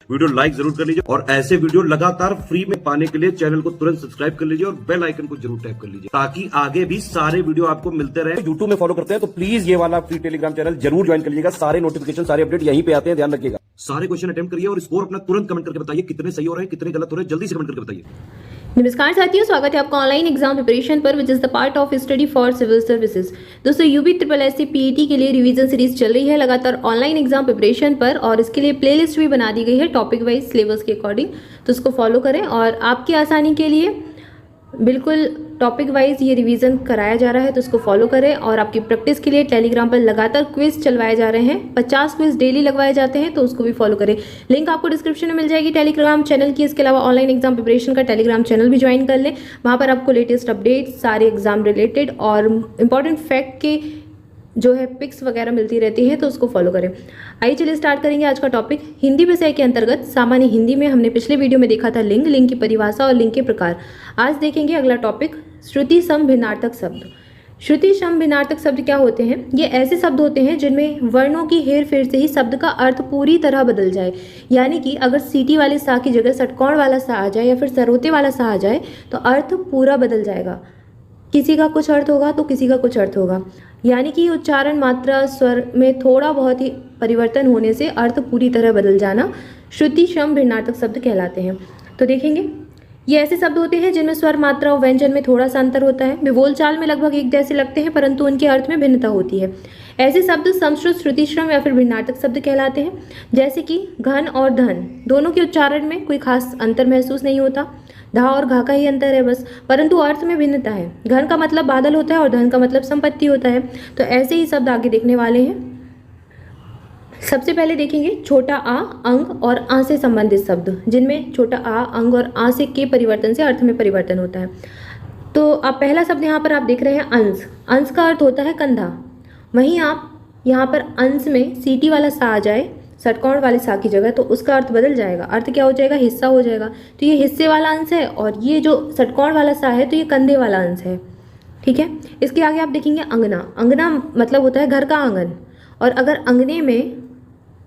Video like जरूर कर लीजिए और ऐसे वीडियो लगातार फ्री में पाने के लिए चैनल को तुरंत सब्सक्राइब कर लीजिए और बेल आइकन को जरूर टैप कर लीजिए ताकि आगे भी सारे वीडियो आपको मिलते रहे। यूट्यूब में फॉलो करते हैं तो प्लीज ये वाला फ्री टेलीग्राम चैनल जरूर ज्वाइन कर लीजिएगा। सारे नोटिफिकेशन सारे अपडेट यहीं पे आते हैं, ध्यान रखिएगा। सारे क्वेश्चन अटेम्प्ट करिए और स्कोर अपना तुरंत कमेंट करके बताइए कितने सही हो रहे हैं कितने गलत हो रहे हैं, जल्दी से कमेंट करके बताइए। नमस्कार साथियों, स्वागत है आपका ऑनलाइन एग्जाम प्रिपरेशन पर which is the part of study for civil services. दोस्तों UP triple S C PET के लिए रिवीजन सीरीज चल रही है लगातार ऑनलाइन एग्जाम प्रिपरेशन पर और इसके लिए प्लेलिस्ट भी बना दी गई है टॉपिक वाइज सिलेबस के अकॉर्डिंग, तो उसको फॉलो करें और आपकी आसानी के लिए बिल्कुल टॉपिक वाइज ये रिवीजन कराया जा रहा है, तो उसको फॉलो करें। और आपकी प्रैक्टिस के लिए टेलीग्राम पर लगातार क्विज चलवाए जा रहे हैं, 50 क्विज डेली लगवाए जाते हैं, तो उसको भी फॉलो करें। लिंक आपको डिस्क्रिप्शन में मिल जाएगी टेलीग्राम चैनल की। इसके अलावा ऑनलाइन एग्जाम प्रिपरेशन का टेलीग्राम चैनल भी ज्वाइन कर लें, वहाँ पर आपको लेटेस्ट अपडेट सारे एग्जाम रिलेटेड और इंपॉर्टेंट फैक्ट के जो है पिक्स वगैरह मिलती रहती है, तो उसको फॉलो करें। आइए चलिए स्टार्ट करेंगे आज का टॉपिक। हिंदी विषय के अंतर्गत सामान्य हिंदी में हमने पिछले वीडियो में देखा था लिंग, लिंग की परिभाषा और लिंग के प्रकार। आज देखेंगे अगला टॉपिक श्रुति सम भिन्नार्थक शब्द। श्रुति सम भिन्नार्थक शब्द क्या होते हैं? ये ऐसे शब्द होते हैं जिनमें वर्णों की हेर फेर से ही शब्द का अर्थ पूरी तरह बदल जाए। यानी कि अगर सीटी वाले सा की जगह षटकोण वाला सा आ जाए या फिर सरोते वाला सा आ जाए तो अर्थ पूरा बदल जाएगा। किसी का कुछ अर्थ होगा तो किसी का कुछ अर्थ होगा। यानी कि उच्चारण, मात्रा, स्वर में थोड़ा बहुत ही परिवर्तन होने से अर्थ पूरी तरह बदल जाना श्रुति सम भिन्नार्थक शब्द कहलाते हैं। तो देखेंगे ये ऐसे शब्द होते हैं जिनमें स्वर, मात्रा और व्यंजन में थोड़ा सा अंतर होता है। वे बोलचाल में लगभग एक जैसे लगते हैं परंतु उनके अर्थ में भिन्नता होती है। ऐसे शब्द समश्रुत, श्रुतिश्रम या फिर भिन्नार्थक शब्द कहलाते हैं। जैसे कि घन और धन, दोनों के उच्चारण में कोई खास अंतर महसूस नहीं होता, धा और घा का ही अंतर है बस, परंतु अर्थ में भिन्नता है। घन का मतलब बादल होता है और धन का मतलब संपत्ति होता है। तो ऐसे ही शब्द आगे देखने वाले हैं। सबसे पहले देखेंगे छोटा आ, अंग और आ से संबंधित शब्द, जिनमें छोटा आ, अंग और आ से के परिवर्तन से अर्थ में परिवर्तन होता है। तो अब पहला शब्द यहाँ पर आप देख रहे हैं अंश। अंश का अर्थ होता है कंधा। वहीं आप यहाँ पर अंश में सीटी वाला सा आ जाए षटकोण वाले सा की जगह तो उसका अर्थ बदल जाएगा। अर्थ क्या हो जाएगा? हिस्सा हो जाएगा। तो ये हिस्से वाला अंश है और ये जो षटकोण वाला सा है तो ये कंधे वाला अंश है। ठीक है। इसके आगे आप देखेंगे अंगना। अंगना मतलब होता है घर का आंगन। और अगर अंगने में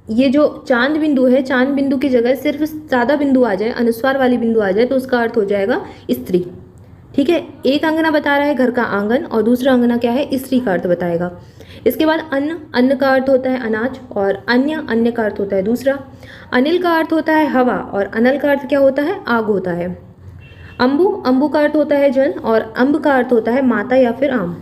ये जो चांद बिंदु है, चांद बिंदु की जगह सिर्फ सादा बिंदु आ जाए, अनुस्वार वाली बिंदु आ जाए तो उसका अर्थ हो जाएगा स्त्री। ठीक है। एक अंगना बता रहा है घर का आंगन और दूसरा अंगना क्या है? स्त्री का अर्थ बताएगा। इसके बाद अन्न। अन्न का अर्थ होता है अनाज और अन्य, अन्य का अर्थ होता है दूसरा। अनिल का अर्थ होता है हवा और अनल का अर्थ क्या होता है? आग होता है। अंबु। अंबु का अर्थ होता है जल और अम्ब का अर्थ होता है माता या फिर आम।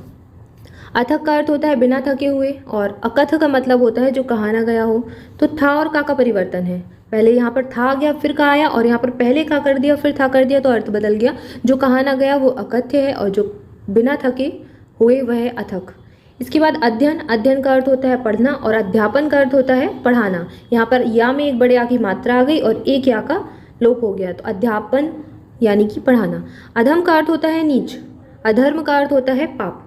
अथक का अर्थ होता है बिना थके हुए और अकथ का मतलब होता है जो कहा ना गया हो। तो था और का परिवर्तन है। पहले यहाँ पर था आ गया फिर का आया और यहाँ पर पहले का कर दिया फिर था कर दिया तो अर्थ बदल गया। जो कहा ना गया वो अकथ्य है और जो बिना थके हुए वह है अथक। इसके बाद अध्ययन। अध्ययन का अर्थ होता है पढ़ना और अध्यापन का अर्थ होता है पढ़ाना। यहाँ पर या में एक बड़े आ की मात्रा आ गई और एक या का लोप हो गया तो अध्यापन यानी कि पढ़ाना। अधम का अर्थ होता है नीच। अधर्म का अर्थ होता है पाप।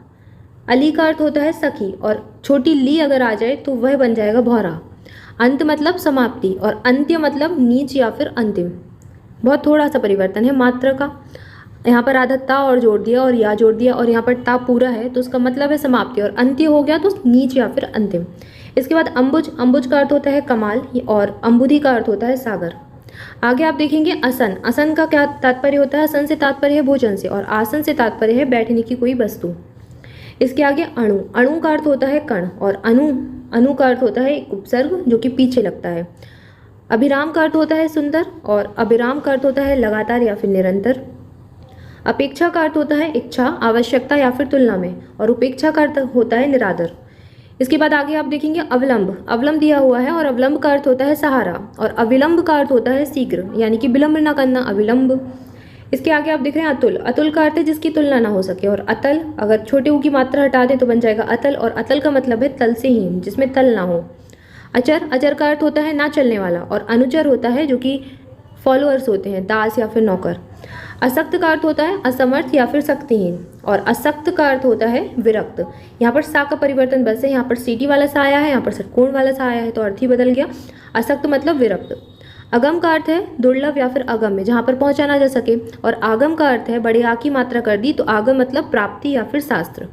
अली का अर्थ होता है सखी और छोटी ली अगर आ जाए तो वह बन जाएगा भौरा। अंत मतलब समाप्ति और अंत्य मतलब नीच या फिर अंतिम। बहुत थोड़ा सा परिवर्तन है मात्रा का। यहाँ पर आधा ता और जोड़ दिया और या जोड़ दिया और यहाँ पर ता पूरा है तो उसका मतलब है समाप्ति और अंत्य हो गया तो नीच या फिर अंतिम। इसके बाद अम्बुज। अम्बुज का अर्थ होता है कमाल और अम्बुधि का अर्थ होता है सागर। आगे आप देखेंगे असन। असन का क्या तात्पर्य होता है? असन से तात्पर्य है भोजन से और आसन से तात्पर्य है बैठने की कोई वस्तु। इसके आगे अणु। अणु का अर्थ होता है कण और अनु, अनु का अर्थ होता है एक उपसर्ग जो कि पीछे लगता है। अभिराम का अर्थ होता है सुंदर और अभिराम का अर्थ होता है लगातार या फिर निरंतर। अपेक्षा का अर्थ होता है इच्छा, आवश्यकता या फिर तुलना में और उपेक्षा का अर्थ होता है निरादर। इसके बाद आगे आप देखेंगे अवलंब। अवलंब दिया हुआ है और अवलंब का अर्थ होता है सहारा और अविलंब का अर्थ होता है शीघ्र यानी कि विलंब ना करना, अविलंब। इसके आगे आप देख रहे हैं अतुल। अतुल का अर्थ है जिसकी तुलना ना हो सके और अतल अगर छोटे ऊ की मात्रा हटा दें तो बन जाएगा अतल और अतल का मतलब है तल से हीन, जिसमें तल ना हो। अचर। अचर का अर्थ होता है ना चलने वाला और अनुचर होता है जो कि फॉलोअर्स होते हैं, दास या फिर नौकर। असक्त का अर्थ होता है असमर्थ या फिर शक्तिहीन और असक्त का अर्थ होता है विरक्त। यहाँ पर सा का परिवर्तन बस है, यहाँ पर सीटी वाला सा आया है, यहाँ पर षटकोण वाला सा आया है तो अर्थ ही बदल गया। असक्त मतलब विरक्त। अगम का अर्थ है दुर्लभ या फिर अगम्य, जहाँ पर पहुँचा ना जा सके और आगम का अर्थ है बड़े आ की मात्रा कर दी तो आगम मतलब प्राप्ति या फिर शास्त्र।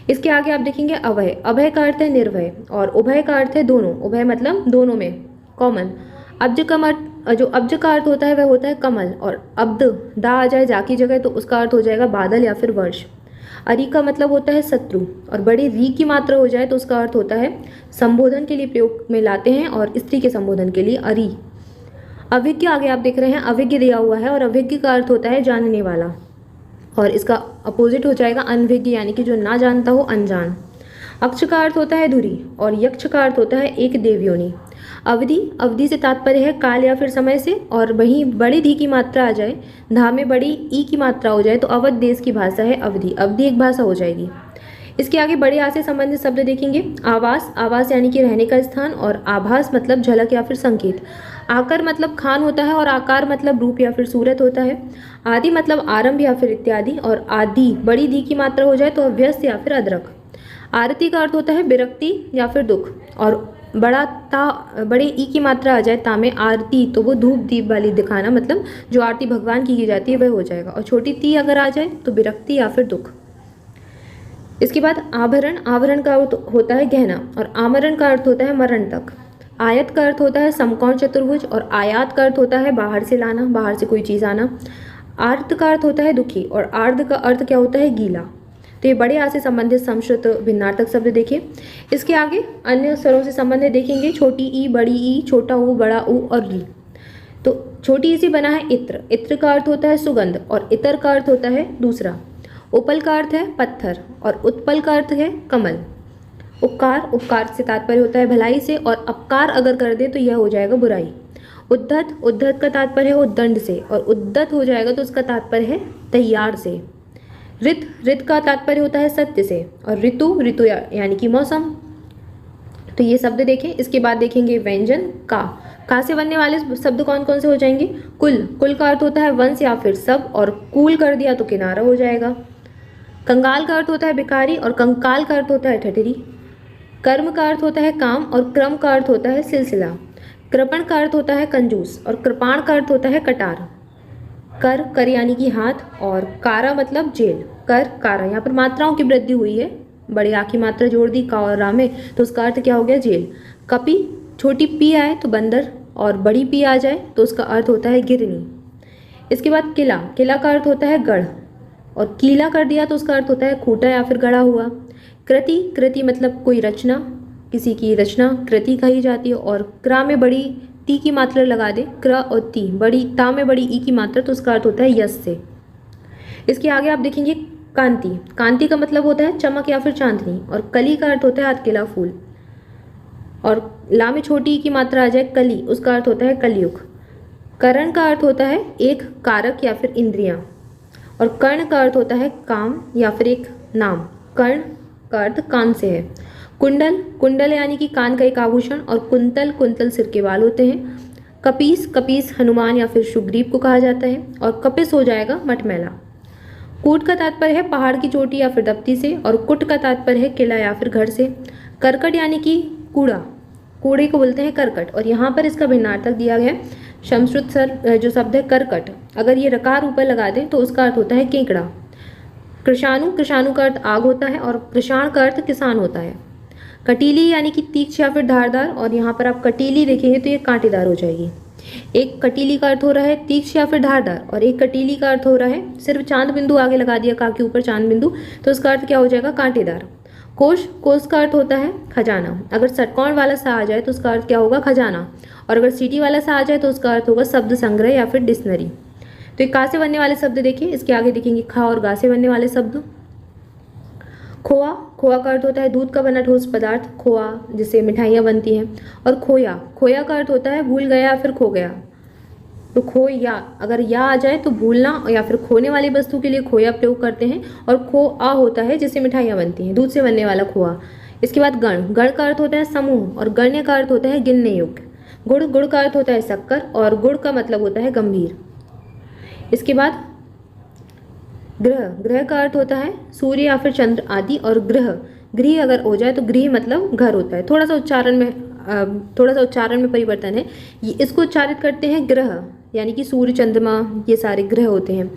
इसके आगे आप देखेंगे अभय। अभय का अर्थ है निर्भय और उभय का अर्थ है दोनों। उभय मतलब दोनों में, कॉमन। अब्ज का जो अब्ज का अर्थ होता है वह होता है कमल, और अब्द दा आ जाए जा की जगह तो उसका अर्थ हो जाएगा बादल या फिर वर्ष। अरी का मतलब होता है शत्रु, और बड़े री की मात्रा हो जाए तो उसका अर्थ होता है संबोधन के लिए प्रयोग में लाते हैं, और स्त्री के संबोधन के लिए अरी। अभिज्ञ आगे आप देख रहे हैं अभिज्ञ दिया हुआ है, और अभिज्ञ का अर्थ होता है जानने वाला, और इसका अपोजिट हो जाएगा अनभिज्ञ, यानी कि जो ना जानता हो, अनजान। अक्ष का अर्थ होता है धुरी, और यक्ष का अर्थ होता है एक देवयोनि। अवधि, अवधि से तात्पर्य है काल या फिर समय से, और वहीं बड़ी धी की मात्रा आ जाए, धा में बड़ी ई की मात्रा हो जाए तो अवध देश की भाषा है अवधि, अवधि एक भाषा हो जाएगी। इसके आगे बड़े आ से संबंधित शब्द देखेंगे। आवास, आवास यानी कि रहने का स्थान, और आभास मतलब झलक या फिर संकेत। आकर मतलब खान होता है, और आकार मतलब रूप या फिर सूरत होता है। आदि मतलब आरंभ या फिर इत्यादि, और आदि बड़ी धी की मात्रा हो जाए तो अभ्यस्त या फिर अदरक। आरती का अर्थ होता है विरक्ति या फिर दुख, और बड़े ई की मात्रा आ जाए ता में आरती तो वो धूप दीप वाली दिखाना, मतलब जो आरती भगवान की जाती है वह हो जाएगा, और छोटी ती अगर आ जाए तो विरक्ति या फिर दुख। इसके बाद आभरण, आभरण का अर्थ होता है गहना, और आमरण का अर्थ होता है मरण तक। आयत का अर्थ होता है समकोण चतुर्भुज, और आयात का अर्थ होता है बाहर से लाना, बाहर से कोई चीज़ आना। आर्त का अर्थ होता है दुखी, और आर्द का अर्थ क्या होता है गीला। तो ये बड़े आ से संबंधित संस्कृत भिन्नार्थक शब्द देखिए। इसके आगे अन्य स्वरों से संबंधित देखेंगे। छोटी ई, बड़ी ई, छोटा ऊ, बड़ा ऊ और री। तो छोटी ई से बना है इत्र, इत्र का अर्थ होता है सुगंध, और इतर का अर्थ होता है दूसरा। उपल का अर्थ है पत्थर, और उत्पल का अर्थ है कमल। उपकार, उपकार से तात्पर्य होता है भलाई से, और अपकार अगर कर दे तो यह हो जाएगा बुराई। उद्धत, उद्धत का तात्पर्य है उद्दंड से, और उद्दत हो जाएगा तो उसका तात्पर्य है तैयार से। ऋत, ऋत का तात्पर्य होता है सत्य से, और ऋतु, ऋतु यानी कि मौसम। तो ये शब्द देखें। इसके बाद देखेंगे व्यंजन। का से बनने वाले शब्द कौन कौन से हो जाएंगे। कुल, कुल का अर्थ होता है वंश या फिर सब, और कूल कर दिया तो किनारा हो जाएगा। कंगाल का अर्थ होता है भिखारी, और कंकाल का अर्थ होता है ठठरी। कर्म का अर्थ होता है काम, और क्रम का अर्थ होता है सिलसिला। कृपण का अर्थ होता है कंजूस, और कृपाण का अर्थ होता है कटार। कर, कर यानी कि हाथ, और कारा मतलब जेल। कर, कारा, यहाँ पर मात्राओं की वृद्धि हुई है, बड़े आ की मात्रा जोड़ दी का और रा में, तो उसका अर्थ क्या हो गया जेल। कपि, छोटी पी आए तो बंदर, और बड़ी पी आ जाए तो उसका अर्थ होता है गिरनी। इसके बाद किला, किला का अर्थ होता है गढ़, और कीला कर दिया तो उसका अर्थ होता है खूटा या फिर गढ़ा हुआ। कृति, कृति मतलब कोई रचना, किसी की रचना कृति कही जाती है, और क्रा में बड़ी ती की मात्रा लगा दे, क्र और ती, बड़ी ता में बड़ी ई की मात्रा, तो उसका अर्थ होता है यश से। इसके आगे आप देखेंगे कांति, कांति का मतलब होता है चमक या फिर चांदनी, और कली का अर्थ होता है अतकेला फूल, और ला में छोटी ई की मात्रा आ जाए कली, उसका अर्थ होता है कलयुग। करण का अर्थ होता है एक कारक या फिर इंद्रियां, और कर्ण का अर्थ होता है काम या फिर एक नाम। कर्ण का अर्थ कान से है। कुंडल, कुंडल यानी कि कान का एक आभूषण, और कुंतल, कुंतल सिर के बाल होते हैं। कपीस, कपीस हनुमान या फिर सुग्रीव को कहा जाता है, और कपिस हो जाएगा मटमैला। कूट का तात्पर्य है पहाड़ की चोटी या फिर दप्ती से, और कुट का तात्पर्य है किला या फिर घर से। करकट यानी कि कूड़ा, कूड़े को बोलते हैं करकट, और यहाँ पर इसका भिन्नार्थक दिया गया है। संस्कृत सर जो शब्द है करकट, अगर ये रकार ऊपर लगा दें तो उसका अर्थ होता है केकड़ा। कृषाणु, कृषाणु का अर्थ आग होता है, और कृषाण का अर्थ किसान होता है। कटीली यानी कि तीक्ष या फिर धारदार, और यहाँ पर आप कटीली देखेंगे तो ये कांटेदार हो जाएगी। एक कटीली का अर्थ हो रहा है तीक्ष या फिर धारदार, और एक कटीली का अर्थ हो रहा है सिर्फ चांद बिंदु आगे लगा दिया का के ऊपर चांद बिंदु, तो उसका अर्थ क्या हो जाएगा कांटेदार। कोश, कोश का अर्थ होता है खजाना, अगर षटकोण वाला सा आ जाए तो उसका अर्थ क्या होगा खजाना, और अगर सीटी वाला सा आ जाए तो उसका अर्थ होगा शब्द संग्रह या फिर डिक्शनरी। तो एक का से बनने वाले शब्द देखिए। इसके आगे देखेंगे खा और गा से बनने वाले शब्द। खोआ, खोआ का अर्थ होता है दूध का बना ठोस पदार्थ, खोआ जिससे मिठाइयाँ बनती हैं। और खोया, खोया का अर्थ होता है भूल गया या फिर खो गया। तो खोया, अगर या आ जाए तो भूलना या फिर खोने वाली वस्तु के लिए खोया प्रयोग करते हैं, और खो आ होता है जिससे मिठाइयाँ बनती हैं, दूध से बनने वाला खोआ। इसके बाद गण, गण का अर्थ होता है समूह, और गण्य का अर्थ होता है गिनने योग्य। गुड़, गुड़ का अर्थ होता है शक्कर, और गुड़ का मतलब होता है गंभीर। इसके बाद ग्रह, ग्रह का अर्थ होता है सूर्य या फिर चंद्र आदि, और ग्रह, गृह अगर हो जाए तो गृह मतलब घर होता है। थोड़ा सा उच्चारण में परिवर्तन है, ये इसको उच्चारित करते हैं ग्रह, यानी कि सूर्य चंद्रमा ये सारे ग्रह होते हैं।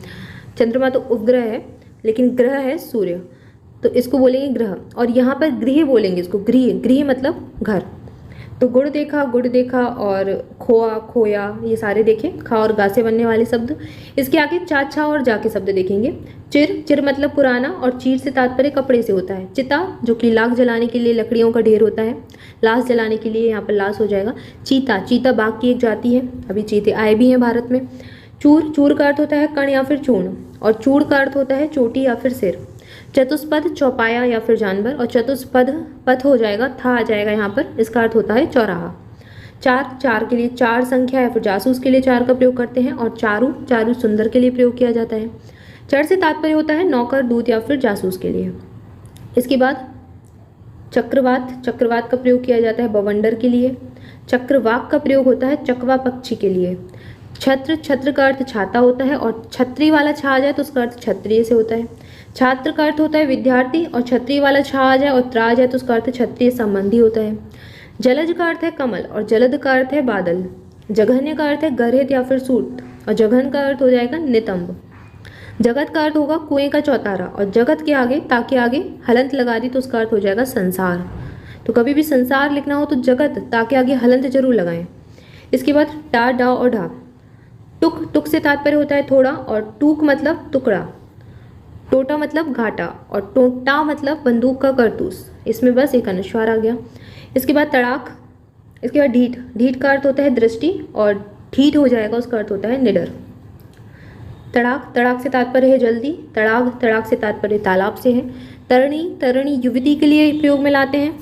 चंद्रमा तो उपग्रह है, लेकिन ग्रह है सूर्य, तो इसको बोलेंगे ग्रह। और यहाँ पर गृह बोलेंगे इसको, गृह, गृह मतलब घर। तो गुड़ देखा और खोआ खोया ये सारे देखे, खा और गा से बनने वाले शब्द। इसके आगे चा छा और जा के शब्द देखेंगे। चिर, चिर मतलब पुराना, और चीर से तात्पर्य कपड़े से होता है। चिता जो कि लाख जलाने के लिए लकड़ियों का ढेर होता है, लाश जलाने के लिए यहाँ पर लाश हो जाएगा। चीता, चीता बाघ की एक जाति है, अभी चीते आए भी हैं भारत में। चूर, चूर का अर्थ होता है कण या फिर चूर्ण, और चूड़ का अर्थ होता है चोटी या फिर सिर। चतुष्पद चौपाया या फिर जानवर, और चतुष्पद पथ हो जाएगा, था आ जाएगा यहाँ पर, इसका अर्थ होता है चौराहा। चार, चार के लिए चार संख्या या फिर जासूस के लिए चार का प्रयोग करते हैं, और चारू, चारू सुंदर के लिए प्रयोग किया जाता है। चर से तात्पर्य होता है नौकर, दूत या फिर जासूस के लिए। इसके बाद चक्रवात, चक्रवात का प्रयोग किया जाता है बवंडर के लिए। चक्रवाक का प्रयोग होता है चकवा पक्षी के लिए। छत्र, छत्र का अर्थ छाता होता है, और छत्री वाला छा आ जाए तो उसका अर्थ क्षत्रिय से होता है। छात्र का अर्थ होता है विद्यार्थी, और छत्री वाला छा आ जाए और त्रा आ जाए तो उसका अर्थ क्षत्रिय संबंधी होता है। जलज का अर्थ है कमल, और जलद का अर्थ है बादल। जघन्य का अर्थ है गर्हित या फिर सूत, और जघन का अर्थ हो जाएगा नितंब। जगत का अर्थ होगा कुएं का चौतारा, और जगत के आगे ताकि आगे हलंत लगा दी तो उसका अर्थ हो जाएगा संसार। तो कभी भी संसार लिखना हो तो जगत ताकि आगे हलंत जरूर लगाएं। इसके बाद टा, डा और ढा। टुक, टुक से तात्पर्य होता है थोड़ा, और टूक मतलब टुकड़ा। टोटा मतलब घाटा, और टोटा मतलब बंदूक का कारतूस। इसमें बस एक अनुस्वार आ गया। इसके बाद तड़ाक, इसके बाद ढीठ, ढीठ का अर्थ होता है दृष्टि, और ढीठ हो जाएगा उसका अर्थ होता है निडर। तड़ाक, तड़ाक से तात्पर्य है जल्दी। तड़ाग, तड़ाक से तात्पर्य तालाब से है। तरणी, तरणी युवती के लिए प्रयोग में लाते हैं।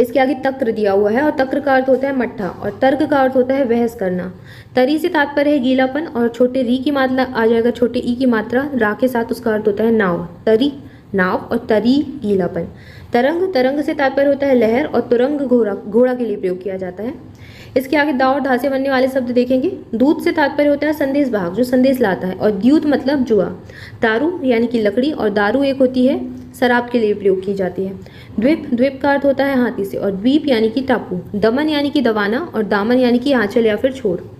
इसके आगे तक्र दिया हुआ है, और तक्र का अर्थ होता है मट्ठा, और तर्क का अर्थ होता है बहस करना। तरी से तात्पर्य है गीलापन, और छोटे री की मात्रा आ जाएगा छोटे ई की मात्रा रा के साथ, उसका अर्थ होता है नाव। तरी नाव, और तरी गीलापन। तरंग, तरंग से तात्पर्य होता है लहर, और तुरंग घोड़ा, घोड़ा के लिए प्रयोग किया जाता है। इसके आगे दा और धा से बनने वाले शब्द देखेंगे। दूत से तात्पर्य होता है संदेश भाग, जो संदेश लाता है, और द्यूत मतलब जुआ। दारू यानी कि लकड़ी, और दारू एक होती है शराब के लिए प्रयोग की जाती है। द्वीप, द्वीप का अर्थ होता है हाथी से, और द्वीप यानी कि टापू। दमन यानी कि दबाना, और दामन यानी कि आंचल या फिर छोर।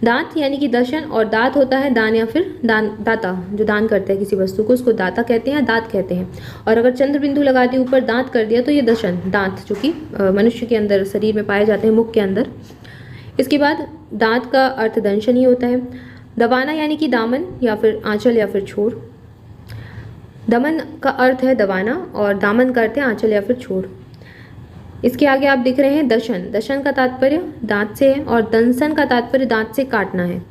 दांत यानी कि दर्शन, और दांत होता है दान या फिर दान, दाता जो दान करता है किसी वस्तु को, उसको दाता कहते हैं, दांत कहते हैं। और अगर चंद्र बिंदु लगा दिए ऊपर दांत कर दिया तो ये दर्शन, दांत जो कि मनुष्य के अंदर शरीर में पाए जाते हैं, मुख के अंदर। इसके बाद दांत का अर्थ दंशन ही होता है। दबाना यानी कि दामन या फिर आंचल या फिर छोर। दमन का अर्थ है दबाना, और दामन का अर्थ है आंचल या फिर छोर। इसके आगे आप देख रहे हैं दशन, दशन का तात्पर्य दांत से है, और दंसन का तात्पर्य दांत से काटना है।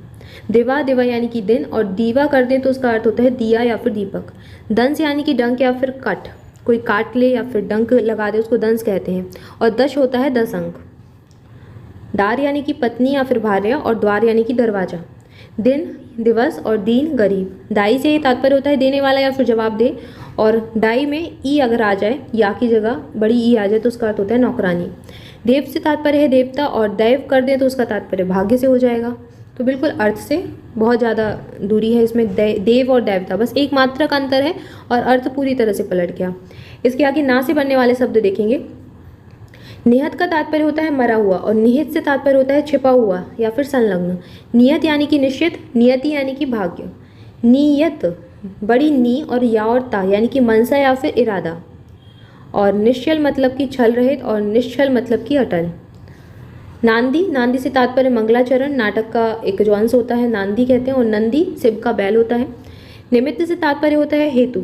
दिवा, दिवा यानी कि दिन, और दीवा कर दें तो उसका अर्थ होता है दिया या फिर दीपक। दंस यानी कि डंक या फिर कट, कोई काट ले या फिर डंक लगा दे उसको दंस कहते हैं। और दश होता है 10 अंक। दार यानी कि पत्नी या फिर भार्या, और द्वार यानी कि दरवाजा। दिन, दिवस, और दीन गरीब। दाई से तात्पर्य होता है देने वाला या फिर जवाब दे, और डाई में ई अगर आ जाए, या की जगह बड़ी ई आ जाए तो उसका अर्थ होता है नौकरानी। देव से तात्पर्य है देवता, और दैव कर दे तो उसका तात्पर्य भाग्य से हो जाएगा। तो बिल्कुल अर्थ से बहुत ज़्यादा दूरी है इसमें, देव और देवता, बस एक मात्रा का अंतर है और अर्थ पूरी तरह से पलट गया। इसके आगे ना से बनने वाले शब्द देखेंगे। निहत का तात्पर्य होता है मरा हुआ, और निहित से तात्पर्य होता है छिपा हुआ या फिर संलग्न। नियत यानी कि निश्चित, नियति यानी कि भाग्य। नियत बड़ी नी और या और ता यानी कि मनसा या फिर इरादा। और निश्चल मतलब कि छल रहित, और निश्चल मतलब कि अटल। नांदी, नांदी से तात्पर्य मंगलाचरण, नाटक का एक जो अंश होता है नांदी कहते हैं, और नंदी शिव का बैल होता है। निमित्त से तात्पर्य होता है हेतु,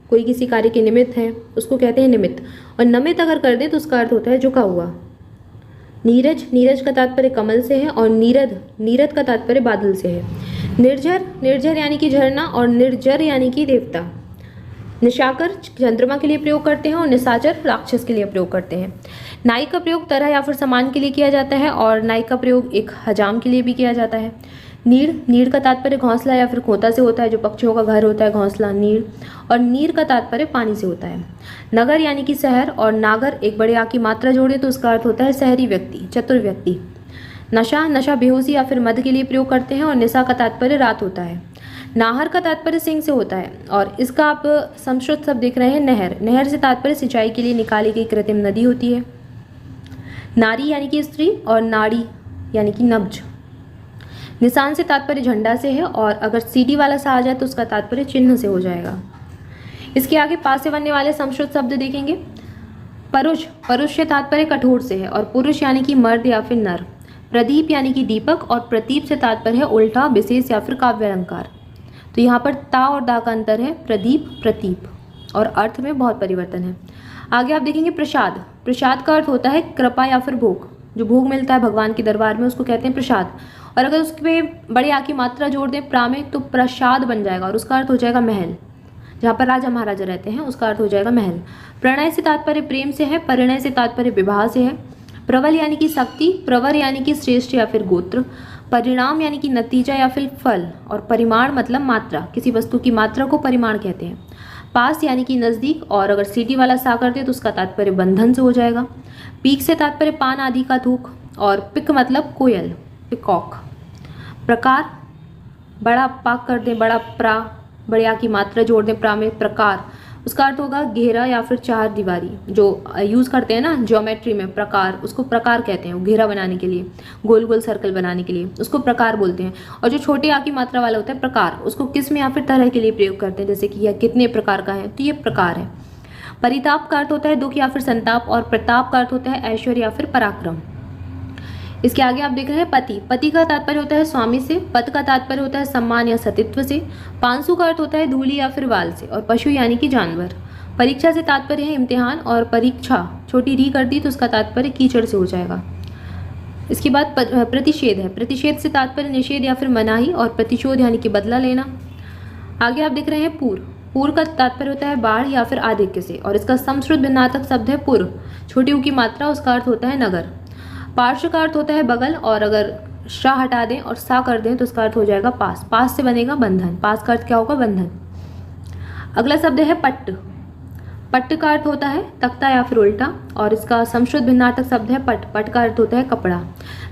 कोई किसी कार्य के निमित्त है उसको कहते हैं निमित्त, और नमित अगर कर दें तो उसका अर्थ होता है झुका हुआ। नीरज, नीरज का तात्पर्य कमल से है, और नीरद, नीरद का तात्पर्य बादल से है। निर्झर, निर्झर यानी कि झरना, और निर्जर यानी कि देवता। निशाकर चंद्रमा के लिए प्रयोग करते हैं, और निशाचर राक्षस के लिए प्रयोग करते हैं। नाई का प्रयोग तरह या फिर समान के लिए किया जाता है, और नाई का प्रयोग एक हजाम के लिए भी किया जाता है। नीड़, नीड़ का तात्पर्य घोंसला या फिर खोता से होता है, जो पक्षियों का घर होता है घोंसला, नीड़। और नीर का तात्पर्य पानी से होता है। नगर यानी कि शहर, और नागर एक बड़े आ की मात्रा जोड़े तो उसका अर्थ होता है शहरी व्यक्ति, चतुर व्यक्ति। नशा, नशा बेहोशी या फिर मद के लिए प्रयोग करते हैं, और निशा का तात्पर्य रात होता है। नाहर का तात्पर्य सिंह से होता है, और इसका आप संस्कृत शब्द देख रहे हैं नहर, नहर से तात्पर्य सिंचाई के लिए निकाली गई कृत्रिम नदी होती है। नारी यानी कि स्त्री, और नाड़ी यानी कि नब्ज। निशान से तात्पर्य झंडा से है, और अगर सीडी वाला सा आ जाए तो उसका तात्पर्य चिन्ह से हो जाएगा। इसके आगे पास से बनने वाले संस्कृत शब्द देखेंगे। परुष, परुष से तात्पर्य कठोर से है और पुरुष यानी कि मर्द या फिर नर। प्रदीप यानी कि दीपक और प्रतीप से तात्पर्य है उल्टा, विशेष या फिर काव्य अलंकार। तो यहाँ पर ता और दा का अंतर है, प्रदीप प्रतीप, और अर्थ में बहुत परिवर्तन है। आगे आप देखेंगे प्रसाद। प्रसाद का अर्थ होता है कृपा या फिर भोग। जो भोग मिलता है भगवान के दरबार में उसको कहते हैं प्रसाद। और अगर उसके बड़े आ की मात्रा जोड़ दें प्रा में तो प्रसाद बन जाएगा और उसका अर्थ हो जाएगा महल। जहाँ पर राजा महाराजा रहते हैं उसका अर्थ हो जाएगा महल। प्रणय से तात्पर्य प्रेम से है, परिणय से तात्पर्य विवाह से है। प्रबल यानी कि शक्ति, प्रवर यानी कि श्रेष्ठ या फिर गोत्र, परिणाम यानी कि नतीजा या फिर फल, और परिमाण मतलब मात्रा। किसी वस्तु की मात्रा को परिमाण कहते हैं। पास यानी कि नज़दीक, और अगर सीटी वाला सा कर दे तो उसका तात्पर्य बंधन से हो जाएगा। पीक से तात्पर्य पान आदि का थूक, और पिक मतलब कोयल, पिकॉक। प्रकार, बड़ा पाक कर दें, बड़ा प्रा, बड़े आ की मात्रा जोड़ दें प्रा में, प्रकार, उसका अर्थ होगा घेरा या फिर चार दीवारी। जो यूज़ करते हैं ना ज्योमेट्री में प्रकार, उसको प्रकार कहते हैं। घेरा बनाने के लिए, गोल गोल सर्कल बनाने के लिए उसको प्रकार बोलते हैं। और जो छोटे आ की मात्रा वाला होता है प्रकार, उसको किस्म या फिर तरह के लिए प्रयोग करते हैं, जैसे कि यह कितने प्रकार का है, तो ये प्रकार है। परिताप का अर्थ होता है दुख या फिर संताप, और प्रताप का अर्थ होता है ऐश्वर्य या फिर पराक्रम। इसके आगे आप देख रहे हैं पति। पति का तात्पर्य होता है स्वामी से। पद का तात्पर्य होता है सम्मान या सतीत्व से। पांसु का अर्थ होता है धूली या फिर वाल से, और पशु यानी कि जानवर। परीक्षा से तात्पर्य है इम्तिहान, और परीक्षा छोटी री कर दी तो उसका तात्पर्य कीचड़ से हो जाएगा। इसके बाद प्रतिषेध है। प्रतिषेध से तात्पर्य निषेध या फिर मनाही, और प्रतिशोध यानी कि बदला लेना। आगे आप देख रहे हैं पूर्व। पूर्व का तात्पर्य होता है बाढ़ या फिर आधिक्य से, और इसका संस्कृत भिन्नार्थक शब्द है पूर्व। छोटी ऊ की मात्रा, उसका अर्थ होता है नगर। पार्श्व का अर्थ होता है बगल, और अगर शाह हटा दें और सा कर दें तो उसका अर्थ हो जाएगा पास। पास से बनेगा बंधन। पास का अर्थ क्या होगा? बंधन। अगला शब्द है पट्ट। पट्ट का अर्थ होता है तख्ता या फिर उल्टा, और इसका संस्कृत भिन्नार्थक शब्द है पट। पट का अर्थ होता है कपड़ा।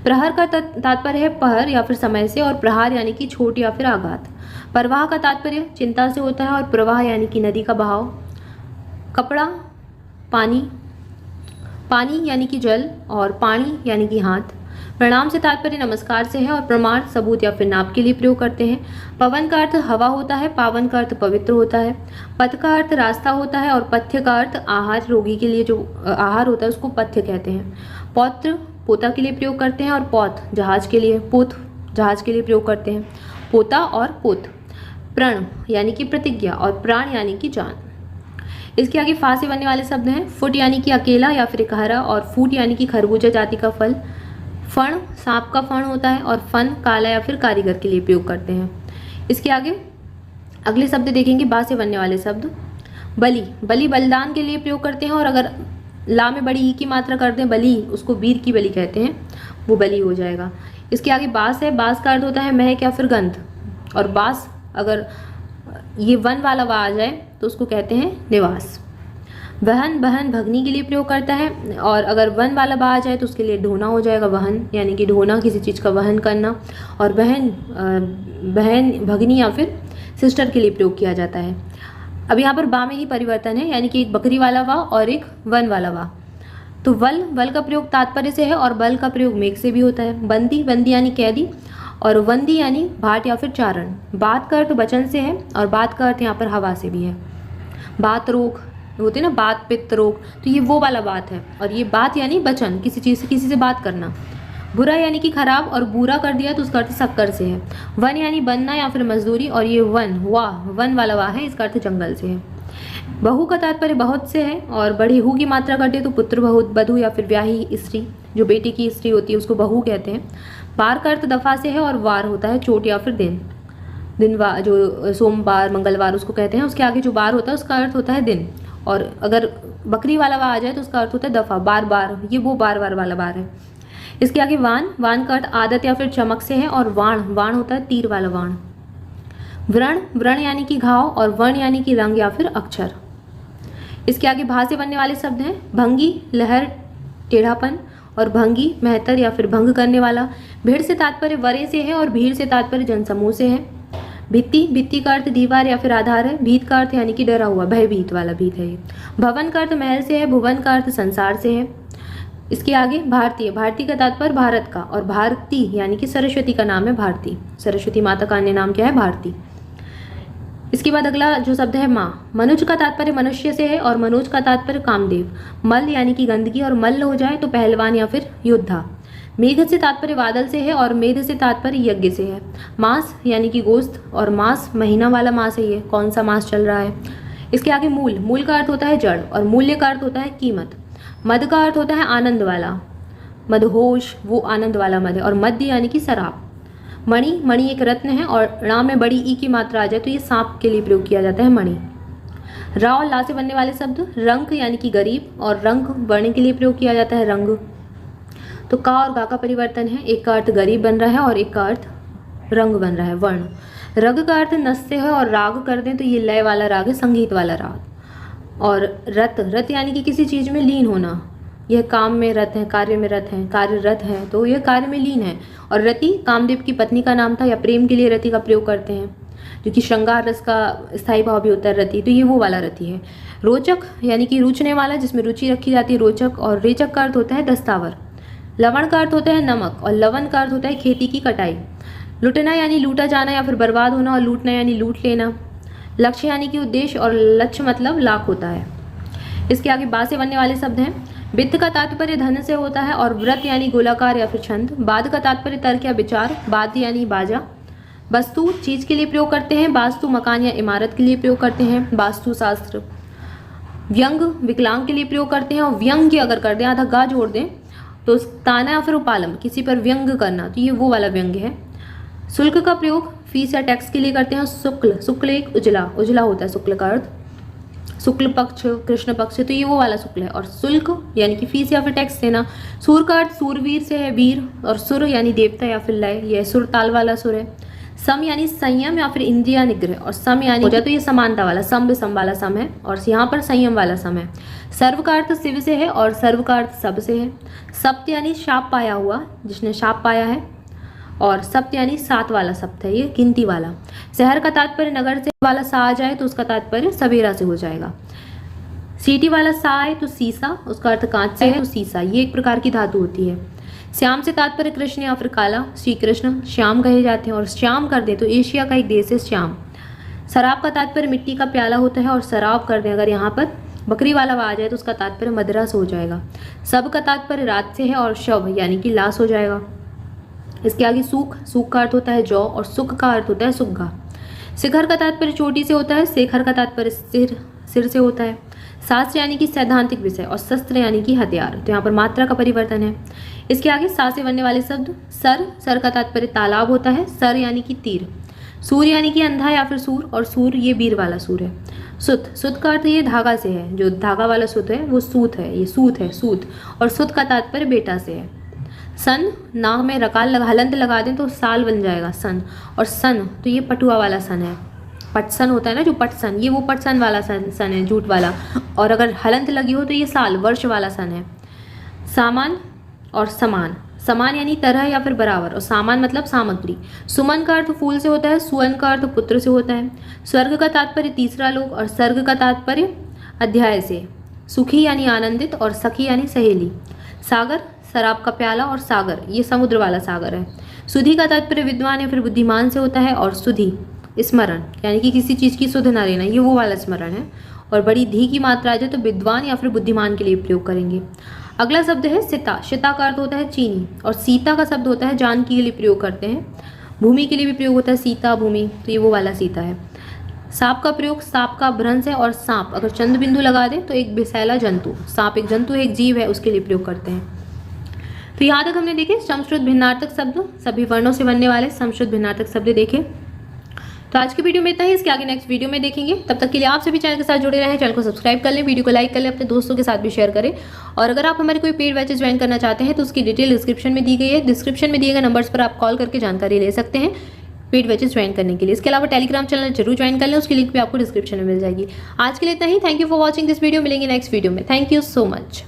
प्रहर का तात्पर्य है पहर या फिर समय से, और प्रहार यानी कि चोट या फिर आघात। प्रवाह का तात्पर्य चिंता से होता है, और प्रवाह यानी कि नदी का बहाव। कपड़ा, पानी, पानी यानी कि जल, और पानी यानी कि हाथ। प्रणाम से तात्पर्य नमस्कार से है, और प्रमाण सबूत या फिर नाप के लिए प्रयोग करते हैं। पवन का अर्थ हवा होता है। पावन का अर्थ पवित्र होता है। पथ का अर्थ रास्ता होता है, और पथ्य का अर्थ आहार। रोगी के लिए जो आहार होता है उसको पथ्य कहते हैं। पौत्र पोता के लिए प्रयोग करते हैं, और पौत जहाज के लिए, पोत जहाज के लिए प्रयोग करते हैं। पोता और पोत। प्रण यानी कि प्रतिज्ञा, और प्राण यानी कि जान। इसके आगे फा से बनने वाले शब्द हैं। फुट यानी कि अकेला या फिर इकहरा, और फूट यानी कि खरबूजा जाति का फल। फण सांप का फण होता है, और फन काला या फिर कारीगर के लिए प्रयोग करते हैं। इसके आगे अगले शब्द देखेंगे बा से बनने वाले शब्द। बलि, बलि बलिदान के लिए प्रयोग करते हैं, और अगर ला में बड़ी ई की मात्रा कर दें बलि, उसको वीर की बलि कहते हैं, वो बलि हो जाएगा। इसके आगे बास है। बास का अर्थ होता है महक या फिर गंध, और बास अगर ये वन वाला वा आ जाए तो उसको कहते हैं निवास। वहन, बहन भगनी के लिए प्रयोग करता है, और अगर वन वाला बा आ जाए तो उसके लिए ढोना हो जाएगा। वहन यानी कि ढोना, किसी चीज़ का वहन करना। और बहन, बहन भगनी या फिर सिस्टर के लिए प्रयोग किया जाता है। अब यहाँ पर बा में ही परिवर्तन है, यानी कि एक बकरी वाला वा और एक वन वाला वा। तो वल, वल का प्रयोग तात्पर्य से है, और बल का प्रयोग मेघ से भी होता है। बंदी, बंदी यानी कैदी, और वंदी यानी भाट या फिर चारण। बात का अर्थ वचन से है, और बात का अर्थ यहाँ पर हवा से भी है। बात रोग होते ना, बात पित्त रोग, तो ये वो वाला बात है। और ये बात यानी वचन, किसी चीज़ से, किसी से बात करना। बुरा यानी कि खराब, और बुरा कर दिया तो उसका अर्थ शक्कर से है। वन यानी बनना या फिर मजदूरी, और ये वन वाह, वन वाला वाह है, इसका अर्थ जंगल से है। बहू का तात्पर्य बहुत से है, और बड़ी हु की मात्रा कर दे तो पुत्र बहु, बधू या फिर ब्याही स्त्री, जो बेटी की स्त्री होती है उसको बहू कहते हैं। बार का अर्थ दफा से है, और वार होता है चोट या फिर दिन। दिन वार, जो सोमवार मंगलवार उसको कहते हैं। उसके आगे जो बार होता है उसका अर्थ होता है दिन, और अगर बकरी वाला वार आ जाए तो उसका अर्थ होता है दफा, बार बार, ये वो बार बार वाला बार है। इसके आगे वान, वान का अर्थ आदत या फिर चमक से है, और वाण, वाण होता है तीर वाला वाण। व्रण, व्रण यानी कि घाव, और वर्ण यानी कि रंग या फिर अक्षर। इसके आगे भा से बनने वाले शब्द हैं। भंगी, लहर, टेढ़ापन, और भंगी मेहतर या फिर भंग करने वाला। भीड़ से तात्पर्य वरे से है, और भीड़ से तात्पर्य जनसमूह से है। भित्ति, भित्ति का अर्थ दीवार या फिर आधार है। भीत का अर्थ यानी कि डरा हुआ, भयभीत वाला भीत है ये। भवन का अर्थ महल से है। भुवन का अर्थ संसार से है। इसके आगे भारतीय, भारतीय का तात्पर्य भारत का, और भारती यानी कि सरस्वती का नाम है भारती। सरस्वती माता का अन्य नाम क्या है? भारती। इसके बाद अगला जो शब्द है माँ। मनुज का तात्पर्य मनुष्य से है और मनोज का तात्पर्य कामदेव। मल यानी कि गंदगी और मल्ल हो जाए तो पहलवान या फिर योद्धा। मेघ से तात्पर्य बादल से है और मेध से तात्पर्य यज्ञ से है। मास यानी कि गोश्त और मास महीना वाला मास है, ये कौन सा मास चल रहा है। इसके आगे मूल। मूल का अर्थ होता है जड़ और मूल्य का अर्थ होता है कीमत। मद का अर्थ होता है आनंद वाला, मदहोश वो आनंद वाला मद है। और मद्य यानी कि शराब। मणि। मणि एक रत्न है और णा में बड़ी ई की मात्रा आ जाए तो ये सांप के लिए प्रयोग किया जाता है मणि। रा और ला से बनने वाले शब्द। रंक यानी कि गरीब और रंग वर्ण के लिए प्रयोग किया जाता है रंग। तो का और गा का परिवर्तन है, एक का अर्थ गरीब बन रहा है और एक का अर्थ रंग बन रहा है वर्ण। रग का अर्थ नस्य है और राग कर दें तो ये लय वाला राग है, संगीत वाला राग। और रत। रत यानी कि किसी चीज में लीन होना, यह काम में रत है, कार्य में रत है, कार्यरत है तो यह कार्य में लीन है। और रति कामदेव की पत्नी का नाम था, या प्रेम के लिए रति का प्रयोग करते हैं, जो कि श्रृंगार रस का स्थायी भाव भी होता है रति, तो ये वो वाला रति है। रोचक यानी कि रुचने वाला, जिसमें रुचि रखी जाती है, रोचक। और रेचक का अर्थ होता है दस्तावर। लवण का अर्थ होता है नमक और लवन का अर्थ होता है खेती की कटाई। लुटना यानी लूटा जाना या फिर बर्बाद होना और लूटना यानी लूट लेना। लक्ष्य यानी कि उद्देश्य और लक्ष्य मतलब लाख होता है। इसके आगे बा से बनने वाले शब्द हैं। वित्त का तात्पर्य धन से होता है और व्रत यानी गोलाकार या फिर छंद। बाद का तात्पर्य तर्क या विचार, बाद यानी बाजा। वस्तु चीज के लिए प्रयोग करते हैं, वास्तु मकान या इमारत के लिए प्रयोग करते हैं, वास्तु शास्त्र। व्यंग विकलांग के लिए प्रयोग करते हैं और व्यंग्य अगर कर दें, आधा गा जोड़ दें तो ताना या फिर उपालम, किसी पर व्यंग करना, तो ये वो वाला व्यंग है। शुल्क का प्रयोग फीस या टैक्स के लिए करते हैं। शुक्ल। शुक्ल एक उजला, उजला होता है शुक्ल का अर्थ। शुक्ल पक्ष, कृष्ण पक्ष, तो ये वो वाला शुक्ल है। और शुल्क यानी कि फीस या फिर टैक्स देना। सूर का अर्थ सूरवीर से है, वीर। और सुर यानी देवता या फिर लय, यह सुर ताल वाला सुर है। सम यानी संयम या फिर इंद्रिया निग्रह। और सम यानी हो जाए तो ये समानता वाला, सम सम वाला सम है और यहाँ पर संयम वाला सम है। सर्व का अर्थ शिव से है और सर्व का अर्थ सब से है। सप्त यानी शाप पाया हुआ, जिसने शाप पाया है। और सप्त यानी सात वाला सप्त है, ये गिनती वाला। शहर का तात्पर्य नगर से वाला सा आ जाए तो उसका तात्पर्य सवेरा से हो जाएगा। सीटी वाला सा आए तो सीसा, उसका अर्थ कांच से है तो सीसा, ये एक प्रकार की धातु होती है। श्याम से तात्पर्य कृष्ण या फिर काला, श्री कृष्ण श्याम कहे जाते हैं। और श्याम कर दें तो एशिया का एक देश है श्याम। शराब का तात्पर्य मिट्टी का प्याला होता है और शराब कर दें अगर यहाँ पर बकरी वाला आ जाए तो उसका तात्पर्य मदरा से हो जाएगा। सब का तात्पर्य रात से है और शव यानी कि लाश हो जाएगा। इसके आगे सूख। सूख का अर्थ होता है जौ और सुख का अर्थ होता है सुग्गा। शिखर का तात्पर्य चोटी से होता है, शेखर का तात्पर्य सिर से होता है। शास्त्र यानी कि सैद्धांतिक विषय और शस्त्र यानी कि हथियार, तो यहाँ पर मात्रा का परिवर्तन है। इसके आगे सा से बनने वाले शब्द। सर। सर का तात्पर्य तालाब होता है, सर यानी कि तीर। सूर यानी कि अंधा या फिर सूर, और सूर ये वीर वाला सूर है। सुत। सुत का अर्थ ये धागा से है, जो धागा वाला सुत है वो सूत है, ये सूत है सूत। और सुत का तात्पर्य बेटा से है। सन। नाक में रकाल हलंत लगा दें तो साल बन जाएगा सन। और सन तो ये पटुआ वाला सन है, पटसन होता है ना जो पटसन, ये वो पटसन वाला सन है, जूट वाला। और अगर हलंत लगी हो तो ये साल वर्ष वाला सन है। सामान और समान। समान यानी तरह या फिर बराबर और सामान मतलब सामग्री। सुमन का अर्थ फूल से होता है, सुवन का अर्थ पुत्र से होता है। स्वर्ग का तात्पर्य तीसरा लोक और सर्ग का तात्पर्य अध्याय से। सुखी यानी आनंदित और सखी यानी सहेली। सागर शराब का प्याला और सागर ये समुद्र वाला सागर है। सुधि का तात्पर्य विद्वान या फिर बुद्धिमान से होता है। और सुधि स्मरण यानी कि किसी चीज़ की सुध ना लेना, ये वो वाला स्मरण है। और बड़ी धी की मात्रा आ जाए तो विद्वान या फिर बुद्धिमान के लिए प्रयोग करेंगे। अगला शब्द है सीता। सीता का अर्थ होता है चीनी और सीता का शब्द होता है जानकी के लिए प्रयोग करते हैं। भूमि के लिए भी प्रयोग होता है सीता भूमि, तो ये वो वाला सीता है। सांप का प्रयोग सांप का भ्रंश है और सांप अगर चंद्र बिंदु लगा दें तो एक विषैला जंतु, सांप एक जंतु है, एक जीव है, उसके लिए प्रयोग करते हैं। तो यहाँ तक हमने देखे समश्रुत भिन्नार्थक शब्द, सभी वर्णों से बनने वाले समश्रुत भिन्नार्थक शब्द देखे। तो आज की वीडियो में इतना ही, इसके आगे नेक्स्ट वीडियो में देखेंगे। तब तक के लिए आप सभी चैनल के साथ जुड़े रहें, चैनल को सब्सक्राइब कर लें, वीडियो को लाइक कर लें, अपने दोस्तों के साथ भी शेयर करें। और अगर आप हमारे कोई पेड बैचेस ज्वाइन करना चाहते हैं तो उसकी डिटेल डिस्क्रिप्शन में दी गई है, डिस्क्रिप्शन में दिए गए नंबर्स पर आप कॉल करके जानकारी ले सकते हैं पेड बैचेस ज्वाइन करने के लिए। इसके अलावा टेलीग्राम चैनल जरूर ज्वाइन कर लें, उसकी लिंक भी आपको डिस्क्रिप्शन में मिल जाएगी। आज के लिए इतना ही, thank you for watching this video, मिलेंगे नेक्स्ट वीडियो में। Thank you so much.